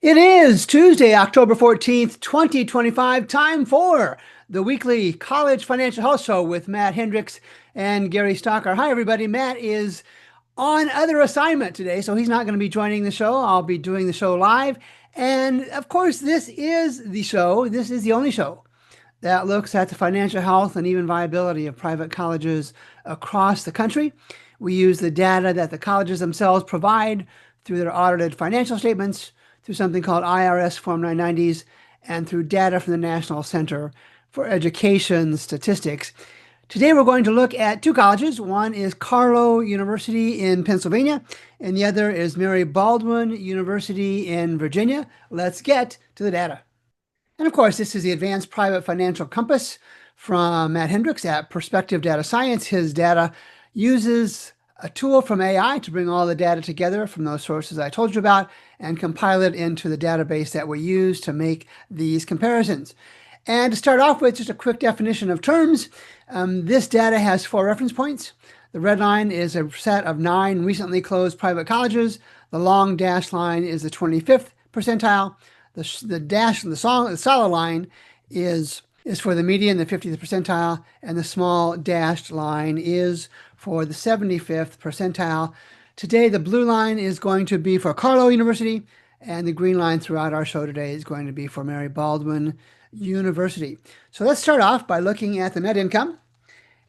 It is Tuesday, October 14th, 2025, time for the weekly College Financial Health Show with Matt Hendricks and Gary Stocker. Hi, everybody. Matt is on other assignment today, so he's not going to be joining the show. I'll be doing the show live. And of course, this is the only show that looks at the financial health and even viability of private colleges across the country. We use the data that the colleges themselves provide through their audited financial statements, through something called IRS Form 990s, and through data from the National Center for Education Statistics. Today we're going to look at two colleges. One is Carlow University in Pennsylvania, and the other is Mary Baldwin University in Virginia. Let's get to the data. And of course, this is the Advanced Private Financial Compass from Matt Hendricks at Perspective Data Science. His data uses a tool from AI to bring all the data together from those sources I told you about and compile it into the database that we use to make these comparisons. And to start off with, just a quick definition of terms. This data has 4 reference points. The red line is a set of 9 recently closed private colleges. The long dashed line is the 25th percentile. The solid line is for the median, the 50th percentile, and the small dashed line is for the 75th percentile. Today, the blue line is going to be for Carlow University, and the green line throughout our show today is going to be for Mary Baldwin University. So let's start off by looking at the net income.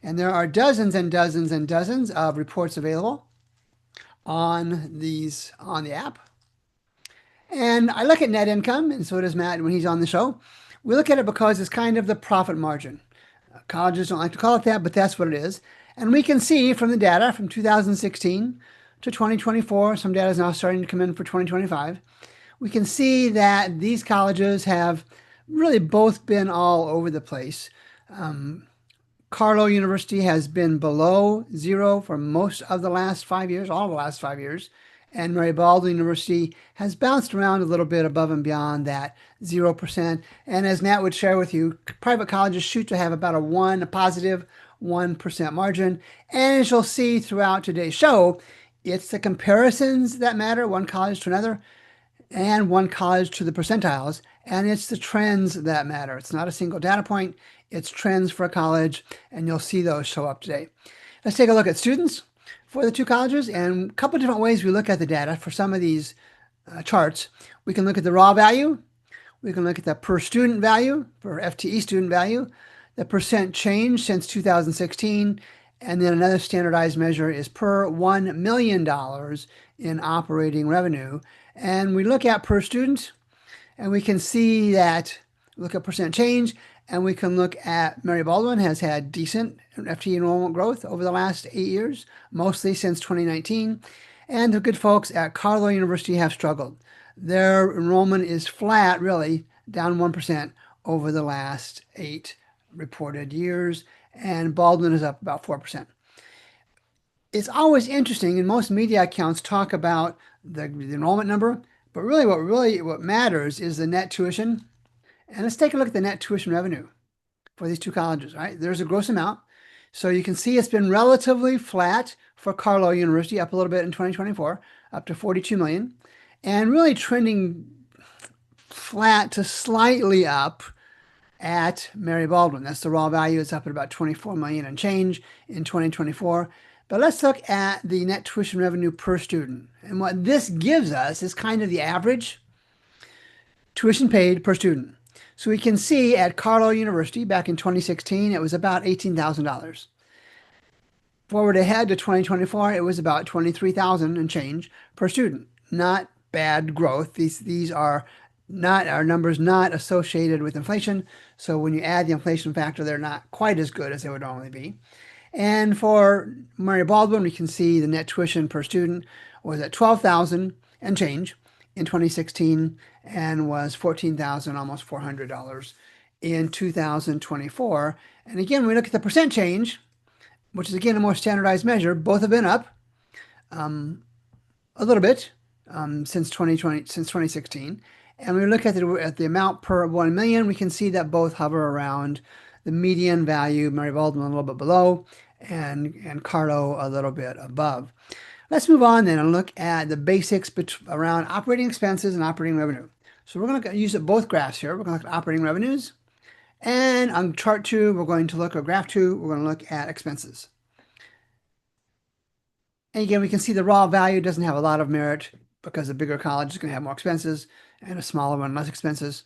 And there are dozens and dozens and dozens of reports available on the app. And I look at net income, and so does Matt when he's on the show. We look at it because it's kind of the profit margin. Colleges don't like to call it that, but that's what it is. And we can see from the data from 2016 to 2024, some data is now starting to come in for 2025. We can see that these colleges have really both been all over the place. Carlow University has been below 0 for most of the last 5 years, all the last 5 years. And Mary Baldwin University has bounced around a little bit above and beyond that 0%. And as Matt would share with you, private colleges shoot to have about a positive 1% margin. And as you'll see throughout today's show, it's the comparisons that matter, one college to another, and one college to the percentiles. And it's the trends that matter. It's not a single data point. It's trends for a college, and you'll see those show up today. Let's take a look at students for the two colleges, and a couple of different ways we look at the data for some of these charts. We can look at the raw value. We can look at the per student value, per FTE student value, the percent change since 2016, and then another standardized measure is per $1 million in operating revenue. And we look at per student, and we can see that, look at percent change, and we can look at Mary Baldwin has had decent FTE enrollment growth over the last 8 years, mostly since 2019. And the good folks at Carlow University have struggled. Their enrollment is flat, really, down 1% over the last 8 reported years. And Baldwin is up about 4%. It's always interesting, and most media accounts talk about the enrollment number, but really what matters is the net tuition. And let's take a look at the net tuition revenue for these two colleges, right? There's a gross amount. So you can see it's been relatively flat for Carlow University, up a little bit in 2024, up to $42 million, and really trending flat to slightly up at Mary Baldwin. That's the raw value. It's up at about $24 million and change in 2024. But let's look at the net tuition revenue per student. And what this gives us is kind of the average tuition paid per student. So we can see at Carlow University back in 2016, it was about $18,000. Forward ahead to 2024, it was about $23,000 and change per student. Not bad growth. These are not our numbers not associated with inflation. So when you add the inflation factor, they're not quite as good as they would normally be. And for Mary Baldwin, we can see the net tuition per student was at $12,000 and change in 2016 and was $14,000, almost $400 in 2024. And again, we look at the percent change, which is again a more standardized measure. Both have been up a little bit since 2016. And we look at the amount per 1 million, we can see that both hover around the median value, Mary Baldwin a little bit below, and Carlow a little bit above. Let's move on then and look at the basics around operating expenses and operating revenue. So we're going to use both graphs here. We're going to look at operating revenues. And on chart 2, we're going to look at graph 2, we're going to look at expenses. And again, we can see the raw value doesn't have a lot of merit because a bigger college is going to have more expenses and a smaller one less expenses.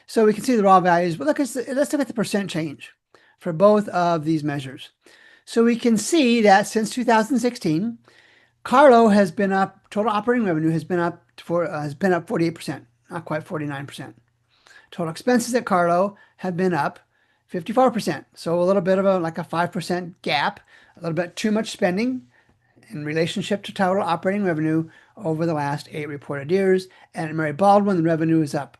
So we can see the raw values, but let's look at the percent change for both of these measures. So we can see that since 2016, Carlow has been up, total operating revenue has been up 48%, not quite 49%. Total expenses at Carlow have been up 54%. So a little bit of a 5% gap, a little bit too much spending in relationship to total operating revenue over the last 8 reported years. And at Mary Baldwin, the revenue is up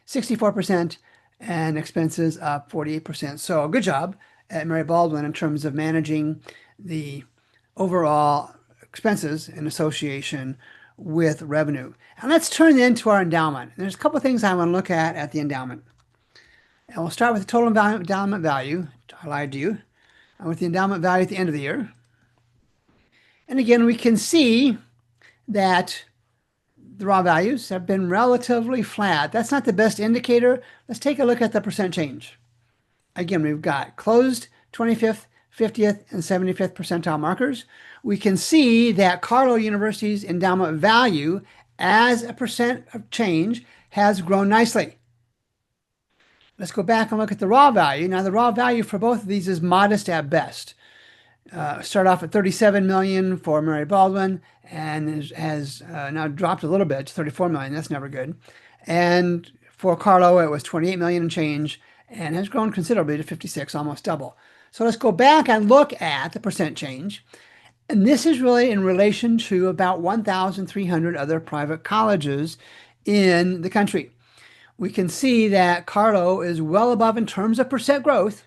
64% and expenses up 48%. So good job at Mary Baldwin in terms of managing the overall expenses in association with revenue. And let's turn then to our endowment. There's a couple of things I want to look at the endowment. And we'll start with the total endowment value. I lied to you. And with the endowment value at the end of the year. And again, we can see that the raw values have been relatively flat. That's not the best indicator. Let's take a look at the percent change. Again, we've got closed 25th, 50th, and 75th percentile markers. We can see that Carlow University's endowment value as a percent of change has grown nicely. Let's go back and look at the raw value. Now, the raw value for both of these is modest at best. Start off at 37 million for Mary Baldwin and has now dropped a little bit to 34 million. That's never good. And for Carlow, it was 28 million and change and has grown considerably to 56, almost double. So let's go back and look at the percent change. And this is really in relation to about 1,300 other private colleges in the country. We can see that Carlow is well above in terms of percent growth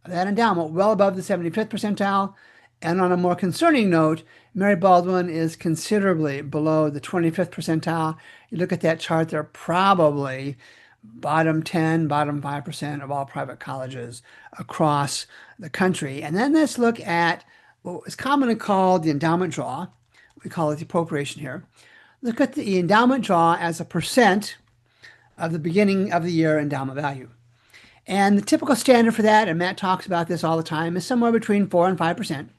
of that endowment, well above the 75th percentile. And on a more concerning note, Mary Baldwin is considerably below the 25th percentile. You look at that chart, they're probably bottom 10, bottom 5% of all private colleges across the country. And then let's look at what is commonly called the endowment draw. We call it the appropriation here. Look at the endowment draw as a percent of the beginning of the year endowment value. And the typical standard for that, and Matt talks about this all the time, is somewhere between 4 and 5%.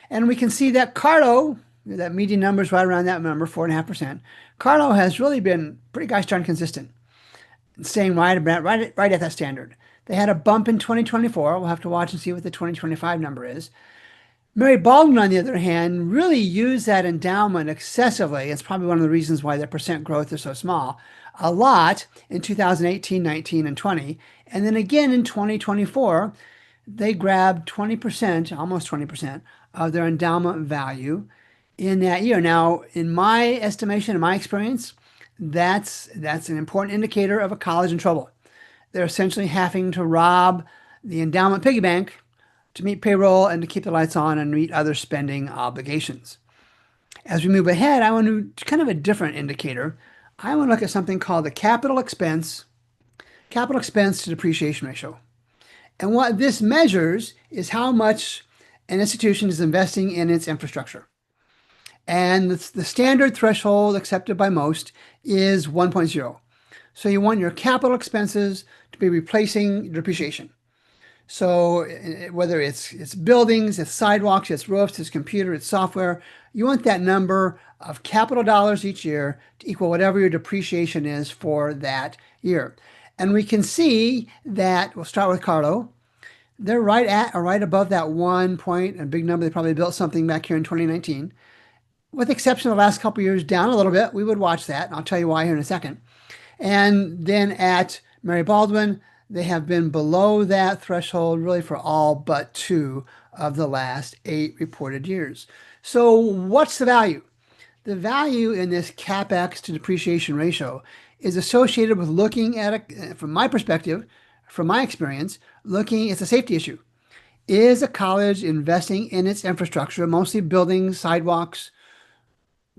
And we can see that Carlow, that median number is right around that number, 4.5%. Carlow has really been pretty gosh darn consistent, staying right at that standard. They had a bump in 2024. We'll have to watch and see what the 2025 number is. Mary Baldwin, on the other hand, really used that endowment excessively. It's probably one of the reasons why their percent growth is so small. A lot in 2018, 19, and 20. And then again in 2024, they grabbed 20%, almost 20% of their endowment value in that year. Now, in my estimation, in my experience, that's an important indicator of a college in trouble. They're essentially having to rob the endowment piggy bank to meet payroll and to keep the lights on and meet other spending obligations. As we move ahead, I want to kind of a different indicator. I want to look at something called the capital expense to depreciation ratio. And what this measures is how much an institution is investing in its infrastructure. And the standard threshold accepted by most is 1.0. So you want your capital expenses to be replacing depreciation. So whether it's buildings, it's sidewalks, it's roofs, it's computer, it's software, you want that number of capital dollars each year to equal whatever your depreciation is for that year. And we can see that, we'll start with Carlow, they're right at or right above that 1 point, a big number. They probably built something back here in 2019. With the exception of the last couple of years, down a little bit. We would watch that, and I'll tell you why here in a second. And then at Mary Baldwin, they have been below that threshold really for all but 2 of the last 8 reported years. So what's the value? The value in this CapEx to depreciation ratio is associated with looking at, from my perspective, from my experience, it's a safety issue. Is a college investing in its infrastructure, mostly buildings, sidewalks,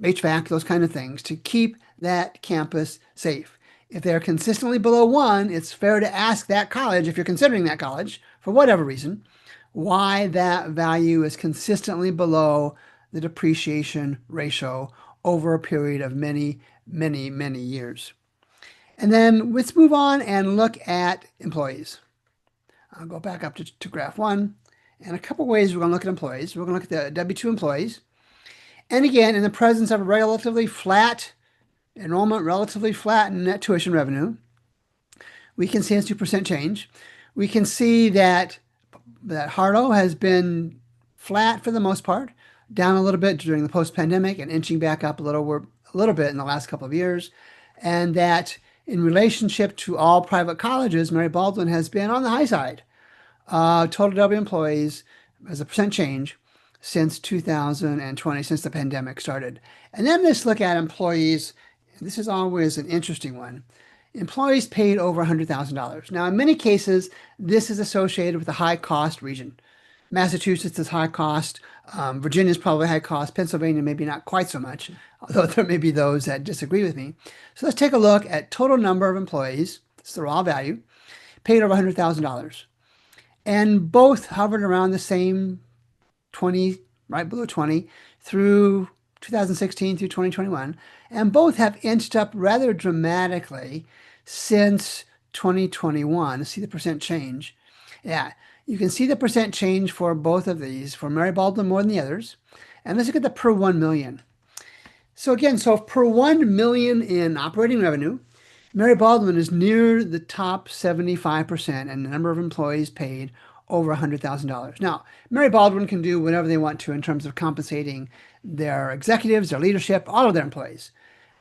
HVAC, those kind of things, to keep that campus safe? If they're consistently below 1, it's fair to ask that college, if you're considering that college, for whatever reason, why that value is consistently below the depreciation ratio over a period of many, many, many years. And then let's move on and look at employees. I'll go back up to graph one. And a couple ways we're going to look at employees. We're going to look at the W-2 employees. And again, in the presence of a relatively flat enrollment, relatively flat net tuition revenue, we can see it's 2% change. We can see that Carlow has been flat for the most part, down a little bit during the post-pandemic and inching back up a little bit in the last couple of years. And that in relationship to all private colleges, Mary Baldwin has been on the high side. Total W employees as a percent change since 2020, since the pandemic started. And then let's look at employees. This is always an interesting one. Employees paid over $100,000. Now, in many cases, this is associated with a high cost region. Massachusetts is high cost. Virginia is probably high cost. Pennsylvania, maybe not quite so much, although there may be those that disagree with me. So let's take a look at total number of employees. It's the raw value, paid over $100,000. And both hovered around the same 20, right below 20, through 2016 through 2021. And both have inched up rather dramatically since 2021. See the percent change. Yeah, you can see the percent change for both of these, for Mary Baldwin more than the others. And let's look at the per 1 million. So again, so per 1 million in operating revenue, Mary Baldwin is near the top 75% in the number of employees paid over $100,000. Now, Mary Baldwin can do whatever they want to in terms of compensating their executives, their leadership, all of their employees.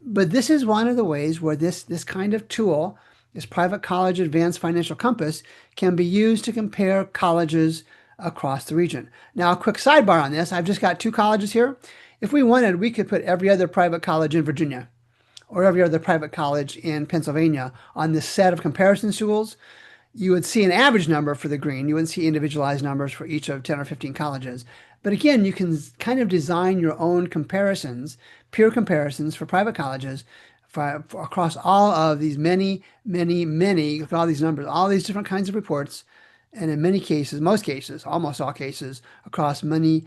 But this is one of the ways where this kind of tool, this private college advanced financial compass, can be used to compare colleges across the region. Now, a quick sidebar on this. I've just got 2 colleges here. If we wanted, we could put every other private college in Virginia or every other private college in Pennsylvania on this set of comparison tools. You would see an average number for the green. You wouldn't see individualized numbers for each of 10 or 15 colleges. But again, you can kind of design your own comparisons, peer comparisons for private colleges for across all of these many, look at all these numbers, all these different kinds of reports. And in many cases, most cases, almost all cases, across many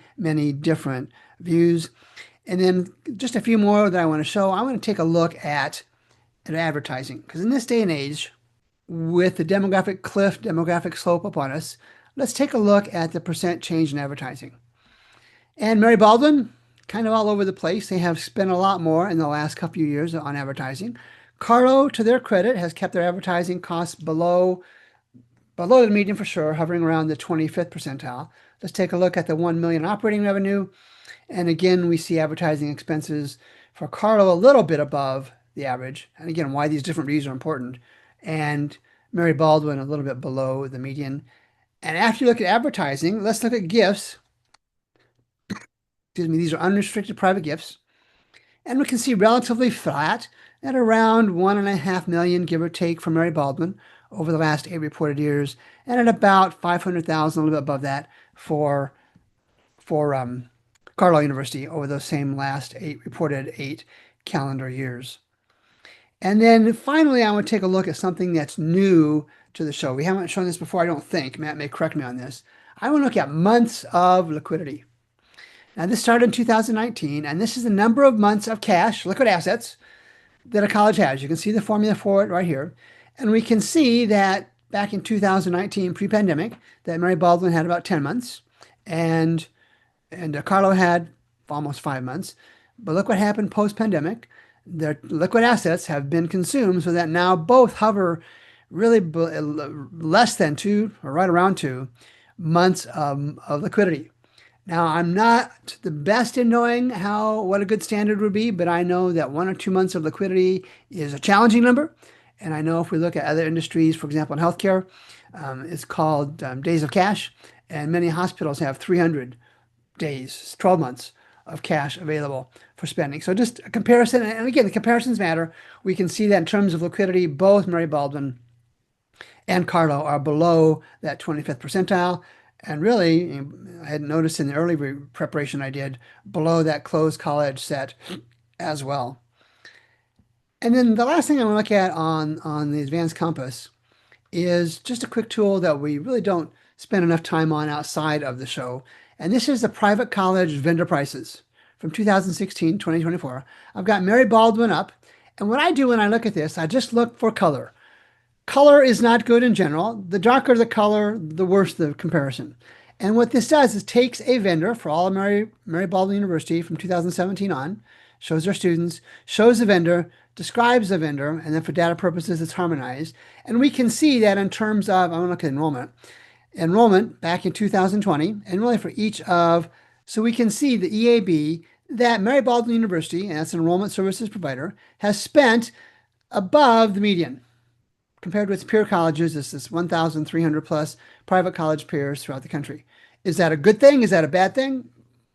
different views. And then just a few more that I want to show. I want to take a look at advertising, because in this day and age, with the demographic cliff, demographic slope upon us, let's take a look at the percent change in advertising. And Mary Baldwin, kind of all over the place. They have spent a lot more in the last couple of years on advertising. Carlow, to their credit, has kept their advertising costs below the median for sure, hovering around the 25th percentile. Let's take a look at the 1 million operating revenue. And again, we see advertising expenses for Carlow a little bit above the average. And again, why these different views are important. And Mary Baldwin a little bit below the median. And after you look at advertising, let's look at gifts. Excuse me, these are unrestricted private gifts. And we can see relatively flat at around 1.5 million, give or take, for Mary Baldwin over the last 8 reported years, and at about 500,000, a little bit above that, for Carlow University over those same last 8 calendar years. And then finally, I want to take a look at something that's new to the show. We haven't shown this before, I don't think. Matt may correct me on this. I want to look at months of liquidity. Now, this started in 2019, and this is the number of months of cash, liquid assets, that a college has. You can see the formula for it right here. And we can see that back in 2019, pre-pandemic, that Mary Baldwin had about 10 months, and Carlow had almost 5 months. But look what happened post-pandemic. Their liquid assets have been consumed so that now both hover really less than 2, or right around 2 months of liquidity. Now, I'm not the best in knowing what a good standard would be, but I know that 1 or 2 months of liquidity is a challenging number. And I know if we look at other industries, for example, in healthcare, it's called days of cash. And many hospitals have 300 days, 12 months of cash available for spending. So just a comparison. And again, the comparisons matter. We can see that in terms of liquidity, both Mary Baldwin and Carlow are below that 25th percentile. And really, I had noticed in the early preparation I did, below that closed college set as well. And then the last thing I want to look at on the Advanced Compass is just a quick tool that we really don't spend enough time on outside of the show. And this is the private college vendor prices from 2016, 2024. I've got Mary Baldwin up, And what I do when I look at this, I just look for color. Color is not good in general. The darker the color, the worse the comparison. And what this does is takes a vendor for all of Mary Baldwin University from 2017 on, shows their students, shows the vendor, describes the vendor, and then for data purposes, it's harmonized. And we can see that in terms of, I'm going to look at enrollment. Enrollment back in 2020, and really for each of, so we can see the EAB that Mary Baldwin University, and that's an enrollment services provider, has spent above the median compared to its peer colleges. This is 1,300 plus private college peers throughout the country. Is that a good thing? Is that a bad thing?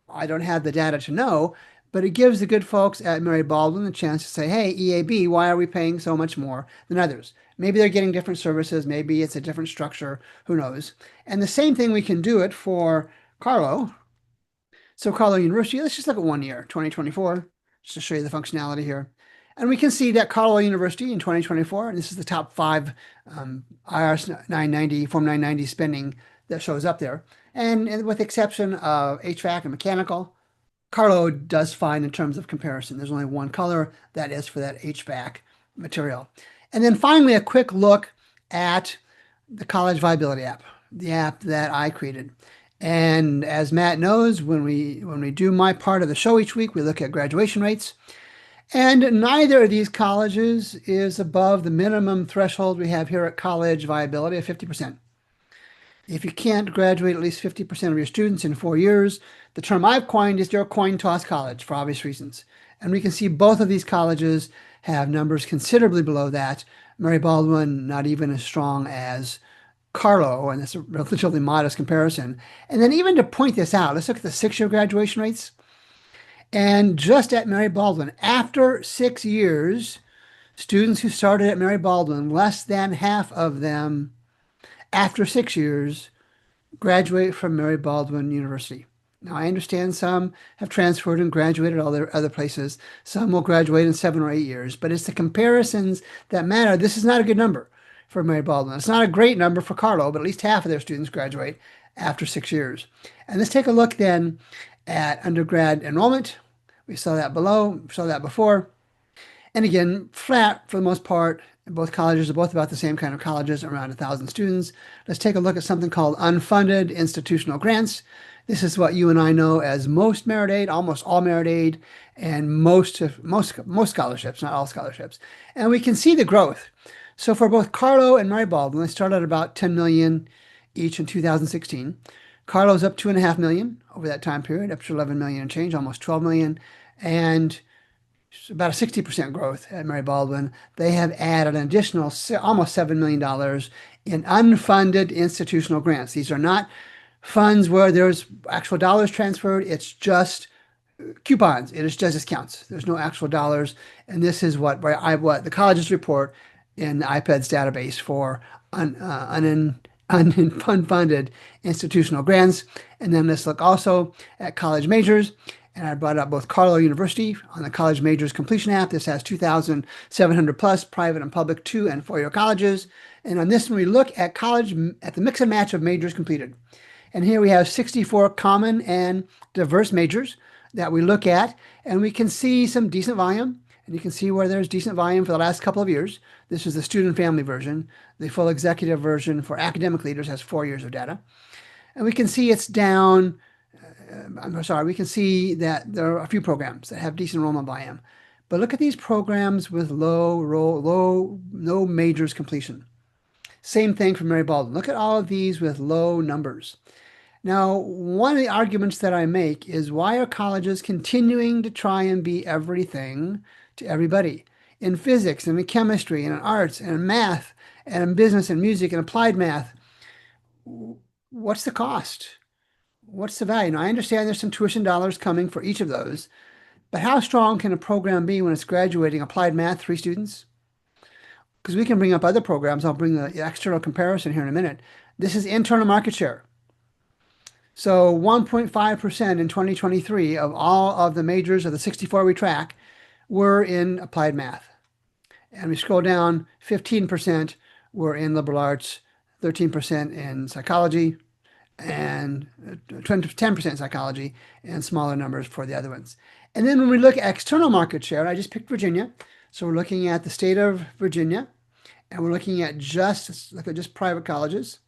I don't have the data to know, but it gives the good folks at Mary Baldwin the chance to say, hey, EAB, why are we paying so much more than others? Maybe they're getting different services. Maybe it's a different structure. Who knows? And the same thing, we can do it for Carlow. So Carlow University, let's just look at 1 year, 2024, just to show you the functionality here. And we can see that Carlow University in 2024, and this is the top 5 IRS 990, Form 990 spending that shows up there. And with the exception of HVAC and mechanical, Carlow does fine in terms of comparison. There's only one color, that is for that HVAC material. And then finally, a quick look at the College Viability app, the app that I created. And as Matt knows, when we do my part of the show each week, we look at graduation rates. And neither of these colleges is above the minimum threshold we have here at College Viability of 50%. If you can't graduate at least 50% of your students in 4 years, the term I've coined is your coin toss college for obvious reasons. And we can see both of these colleges have numbers considerably below that. Mary Baldwin, not even as strong as Carlow, and it's a relatively modest comparison. And then even to point this out, let's look at the 6-year graduation rates. And just at Mary Baldwin, after 6 years, students who started at Mary Baldwin, less than half of them, after 6 years, graduate from Mary Baldwin University. Now, I understand some have transferred and graduated other places. Some will graduate in 7 or 8 years, but it's the comparisons that matter. This is not a good number for Mary Baldwin. It's not a great number for Carlow, but at least half of their students graduate after 6 years. And let's take a look then at undergrad enrollment. We saw that below, we saw that before. And again, flat for the most part. Both colleges are both about the same kind of colleges, around 1,000 students. Let's take a look at something called unfunded institutional grants. This is what you and I know as most merit aid, almost all merit aid, and most scholarships, not all scholarships. And we can see the growth. So for both Carlow and Mary Baldwin, they started at about 10 million each in 2016. Carlow's up 2.5 million over that time period, up to 11 million and change, almost 12 million, and about a 60% growth at Mary Baldwin. They have added an additional almost $7 million in unfunded institutional grants. These are not funds where there's actual dollars transferred. It's just coupons. It is just discounts. There's no actual dollars. And this is what the colleges report in the IPEDS database for unfunded institutional grants. And then let's look also at college majors. And I brought up both Carlow University on the College Majors Completion app. This has 2,700 plus private and public 2- and 4-year colleges. And on this one, we look at the mix and match of majors completed. And here we have 64 common and diverse majors that we look at. And we can see some decent volume. And you can see where there's decent volume for the last couple of years. This is the student family version. The full executive version for academic leaders has 4 years of data. And we can see it's down. We can see that there are a few programs that have decent enrollment volume. But look at these programs with no majors completion. Same thing for Mary Baldwin. Look at all of these with low numbers. Now, one of the arguments that I make is, why are colleges continuing to try and be everything to everybody? In physics and in chemistry and in arts and in math and in business and music and applied math, what's the cost? What's the value? Now, I understand there's some tuition dollars coming for each of those, but how strong can a program be when it's graduating applied math 3 students? Because we can bring up other programs. I'll bring the external comparison here in a minute. This is internal market share. So 1.5% in 2023 of all of the majors of the 64 we track were in applied math. And we scroll down, 15% were in liberal arts, 13% in psychology, and 10% psychology, and smaller numbers for the other ones. And then when we look at external market share, I just picked Virginia. So we're looking at the state of Virginia, and we're looking at just private colleges.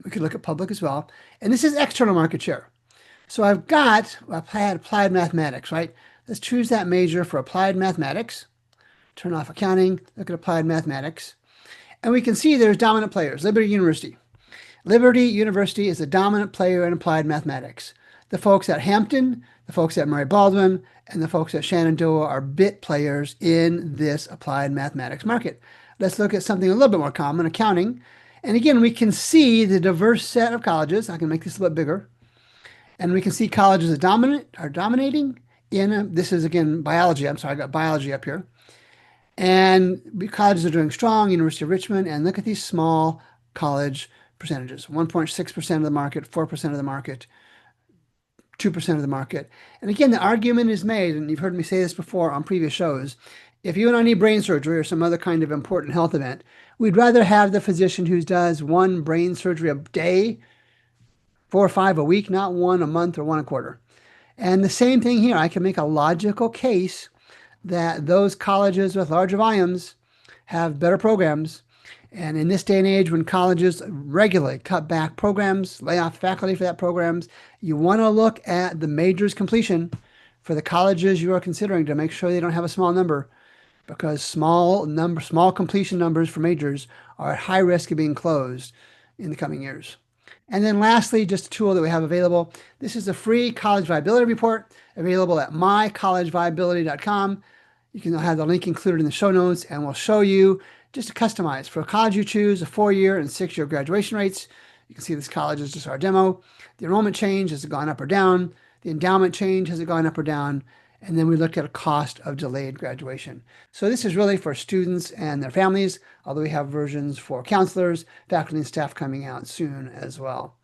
We could look at public as well. And this is external market share. So I've had applied mathematics, right? Let's choose that major for applied mathematics. Turn off accounting, look at applied mathematics. And we can see there's dominant players. Liberty University. Liberty University is a dominant player in applied mathematics. The folks at Hampton, the folks at Mary Baldwin, and the folks at Shenandoah are bit players in this applied mathematics market. Let's look at something a little bit more common, accounting. And again, we can see the diverse set of colleges. I can make this a little bit bigger. And we can see colleges that are dominating in, this is again biology. I'm sorry, I got biology up here. And colleges are doing strong, University of Richmond, and look at these small college percentages, 1.6% of the market, 4% of the market, 2% of the market. And again, the argument is made, and you've heard me say this before on previous shows, if you and I need brain surgery or some other kind of important health event, we'd rather have the physician who does one brain surgery a day, 4 or 5 a week, not one a month or one a quarter. And the same thing here, I can make a logical case that those colleges with larger volumes have better programs. And in this day and age, when colleges regularly cut back programs, lay off faculty for that programs, you want to look at the majors completion for the colleges you are considering to make sure they don't have a small number, because small completion numbers for majors are at high risk of being closed in the coming years. And then lastly, just a tool that we have available. This is a free college viability report available at mycollegeviability.com. You can have the link included in the show notes, and we'll show you just to customize for a college you choose, a 4-year and 6-year graduation rates. You can see this college is just our demo. The enrollment change, has it gone up or down? The endowment change, has it gone up or down? And then we look at a cost of delayed graduation. So this is really for students and their families, although we have versions for counselors, faculty, and staff coming out soon as well.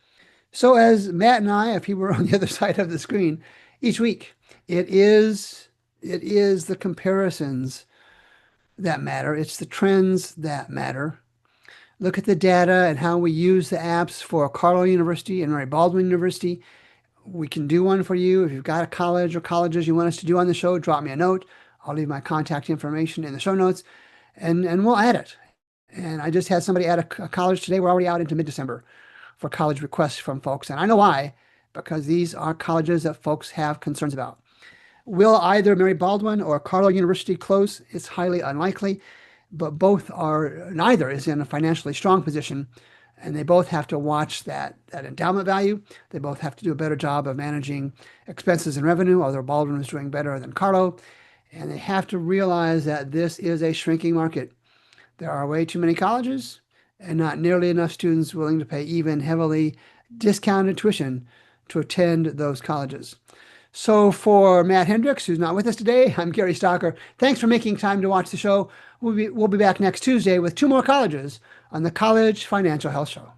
So as Matt and I, if he were on the other side of the screen, each week, it is the comparisons that matter. It's the trends that matter. Look at the data and how we use the apps for Carlow University and Mary Baldwin University. We can do one for you. If you've got a college or colleges you want us to do on the show, drop me a note. I'll leave my contact information in the show notes, and we'll add it. And I just had somebody add a college today. We're already out into mid-December for college requests from folks. And I know why, because these are colleges that folks have concerns about. Will either Mary Baldwin or Carlow University close? It's highly unlikely, but neither is in a financially strong position. And they both have to watch that endowment value. They both have to do a better job of managing expenses and revenue, although Baldwin is doing better than Carlow. And they have to realize that this is a shrinking market. There are way too many colleges and not nearly enough students willing to pay even heavily discounted tuition to attend those colleges. So for Matt Hendricks, who's not with us today, I'm Gary Stocker. Thanks for making time to watch the show. We'll be back next Tuesday with 2 more colleges on the College Financial Health Show.